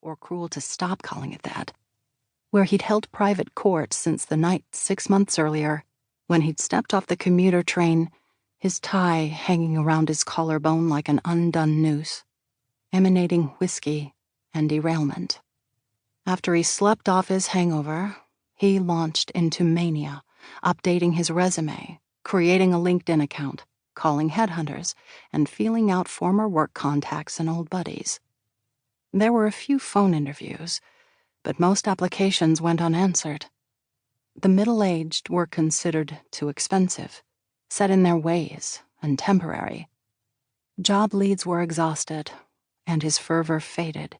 or cruel to stop calling it that, where he'd held private court since the night 6 months earlier, when he'd stepped off the commuter train, his tie hanging around his collarbone like an undone noose, emanating whiskey and derailment. After he slept off his hangover, he launched into mania, updating his resume, creating a LinkedIn account, calling headhunters, and feeling out former work contacts and old buddies. There were a few phone interviews, but most applications went unanswered. The middle-aged were considered too expensive, set in their ways, and temporary. Job leads were exhausted, and his fervor faded,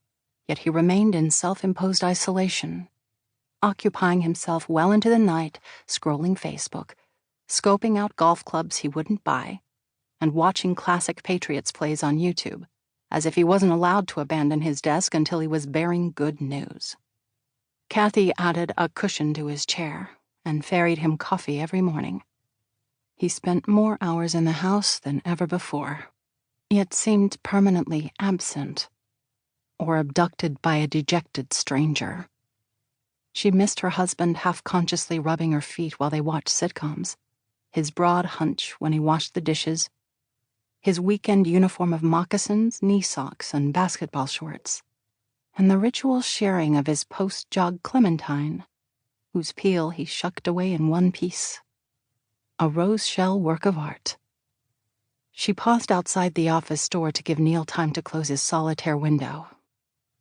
yet he remained in self-imposed isolation, occupying himself well into the night, scrolling Facebook, scoping out golf clubs he wouldn't buy, and watching classic Patriots plays on YouTube, as if he wasn't allowed to abandon his desk until he was bearing good news. Kathy added a cushion to his chair and ferried him coffee every morning. He spent more hours in the house than ever before, yet seemed permanently absent, or abducted by a dejected stranger. She missed her husband half-consciously rubbing her feet while they watched sitcoms, his broad hunch when he washed the dishes, his weekend uniform of moccasins, knee socks, and basketball shorts, and the ritual sharing of his post-jog clementine, whose peel he shucked away in one piece. A rose-shell work of art. She paused outside the office door to give Neil time to close his solitaire window,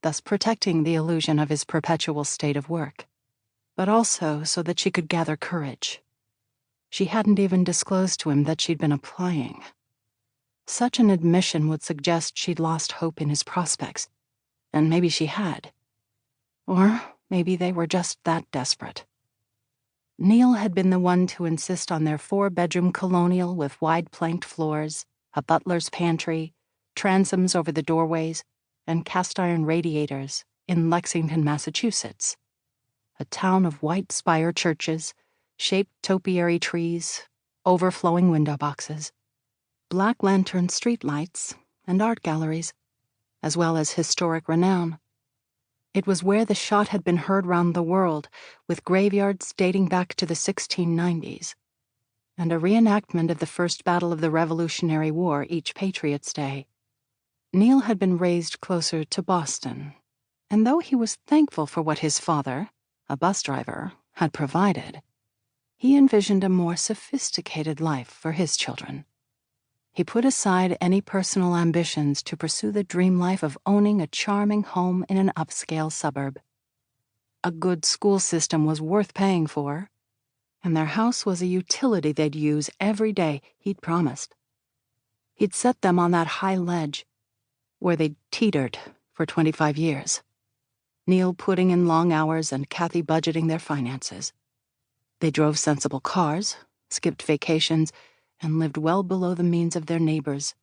thus protecting the illusion of his perpetual state of work, but also so that she could gather courage. She hadn't even disclosed to him that she'd been applying. Such an admission would suggest she'd lost hope in his prospects, and maybe she had. Or maybe they were just that desperate. Neil had been the one to insist on their 4-bedroom colonial with wide-planked floors, a butler's pantry, transoms over the doorways, and cast-iron radiators in Lexington, Massachusetts, a town of white spire churches, shaped topiary trees, overflowing window boxes, black lantern streetlights, and art galleries, as well as historic renown. It was where the shot had been heard round the world, with graveyards dating back to the 1690s, and a reenactment of the First Battle of the Revolutionary War each Patriots' Day. Neil had been raised closer to Boston, and though he was thankful for what his father, a bus driver, had provided, he envisioned a more sophisticated life for his children. He put aside any personal ambitions to pursue the dream life of owning a charming home in an upscale suburb. A good school system was worth paying for, and their house was a utility they'd use every day, he'd promised. He'd set them on that high ledge, where they'd teetered for 25 years, Neil putting in long hours and Kathy budgeting their finances. They drove sensible cars, skipped vacations, and lived well below the means of their neighbors,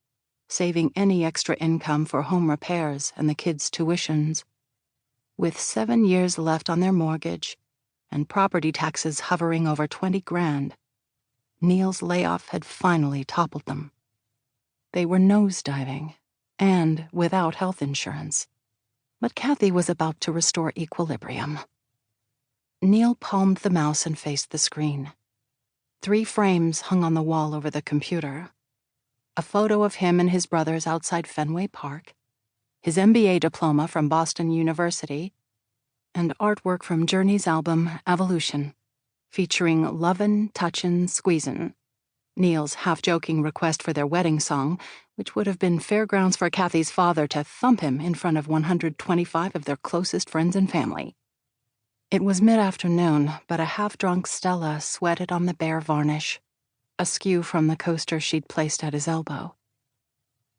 saving any extra income for home repairs and the kids' tuitions. With 7 years left on their mortgage and property taxes hovering over 20 grand, Neil's layoff had finally toppled them. They were nosediving, and without health insurance. But Kathy was about to restore equilibrium. Neil palmed the mouse and faced the screen. 3 frames hung on the wall over the computer. A photo of him and his brothers outside Fenway Park, his MBA diploma from Boston University, and artwork from Journey's album Evolution, featuring Lovin', Touchin', Squeezin', Neil's half-joking request for their wedding song, which would have been fair grounds for Kathy's father to thump him in front of 125 of their closest friends and family. It was mid-afternoon, but a half-drunk Stella sweated on the bare varnish, askew from the coaster she'd placed at his elbow.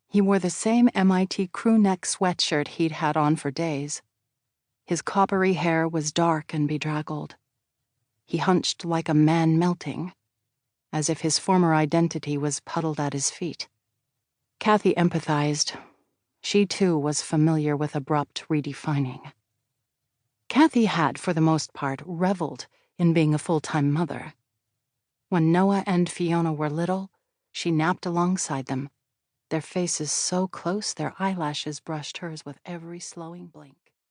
He wore the same MIT crew-neck sweatshirt he'd had on for days. His coppery hair was dark and bedraggled. He hunched like a man melting, as if his former identity was puddled at his feet. Kathy empathized. She, too, was familiar with abrupt redefining. Kathy had, for the most part, reveled in being a full-time mother. When Noah and Fiona were little, she napped alongside them, their faces so close their eyelashes brushed hers with every slowing blink.